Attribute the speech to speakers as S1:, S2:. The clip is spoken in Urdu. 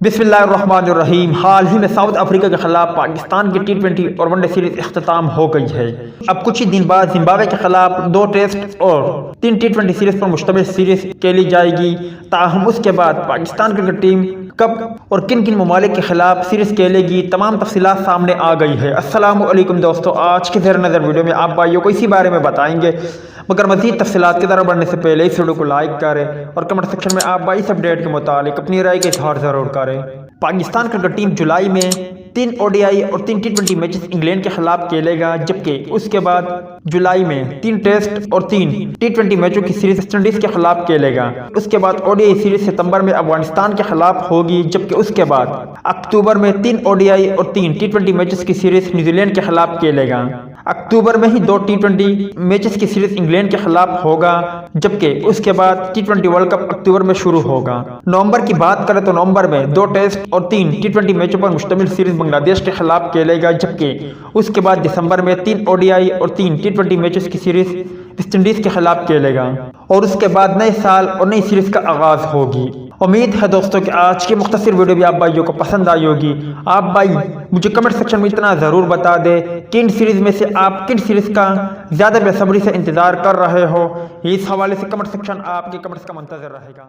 S1: بسم اللہ الرحمن الرحیم۔ حال ہی میں ساؤتھ افریقہ کے خلاف پاکستان کی T20 اور ون ڈے سیریز اختتام ہو گئی ہے۔ اب کچھ ہی دن بعد زمبابوے کے خلاف 2 ٹیسٹ اور 3 T20 سیریز پر مشتمل سیریز کھیلی جائے گی۔ تاہم اس کے بعد پاکستان کرکٹ ٹیم کب اور کن کن ممالک کے خلاف سیریز کھیلے گی، تمام تفصیلات سامنے آ گئی ہے۔ السلام علیکم دوستو، آج کے زیر نظر ویڈیو میں آپ بھائیوں کو اسی بارے میں بتائیں گے، مگر مزید تفصیلات کی طرف بڑھنے سے پہلے اس ویڈیو کو لائک کریں اور کمنٹ سیکشن میں آپ بھائی اس اپڈیٹ کے متعلق اپنی رائے کا اظہار ضرور کریں۔ پاکستان کرکٹ ٹیم جولائی میں 3 ODI اور 3 T20 میچز انگلینڈ کے خلاف کھیلے گا، جبکہ اس کے بعد جولائی میں 3 ٹیسٹ اور 3 T20 میچوں کی سیریز ویسٹ انڈیز کے خلاف کھیلے گا۔ اس کے بعد ODI سیریز ستمبر میں افغانستان کے خلاف ہوگی، جبکہ اس کے بعد اکتوبر میں 3 ODI اور 3 T20 میچز کی سیریز نیوزی لینڈ کے خلاف کھیلے گا۔ اکتوبر میں ہی 2 T20 میچز کی سیریز انگلینڈ کے خلاف ہوگا، جبکہ اس کے بعد T20 ورلڈ کپ اکتوبر میں شروع ہوگا۔ نومبر کی بات کریں تو نومبر میں 2 ٹیسٹ اور 3 T20 میچوں پر مشتمل سیریز بنگلہ دیش کے خلاف کھیلے گا، جبکہ اس کے بعد دسمبر میں 3 ODI اور 3 T20 میچز کی سیریز ویسٹ انڈیز کے خلاف کھیلے گا، اور اس کے بعد نئے سال اور نئی سیریز کا آغاز ہوگی۔ امید ہے دوستوں کہ آج کی مختصر ویڈیو بھی آپ بھائیوں کو پسند آئی ہوگی۔ آپ بھائی مجھے کمنٹ سیکشن میں اتنا ضرور بتا دیں کہ ان سیریز میں سے آپ کن سیریز کا زیادہ بے صبری سے انتظار کر رہے ہو۔ اس حوالے سے کمنٹ سیکشن آپ کے کمنٹس کا منتظر رہے گا۔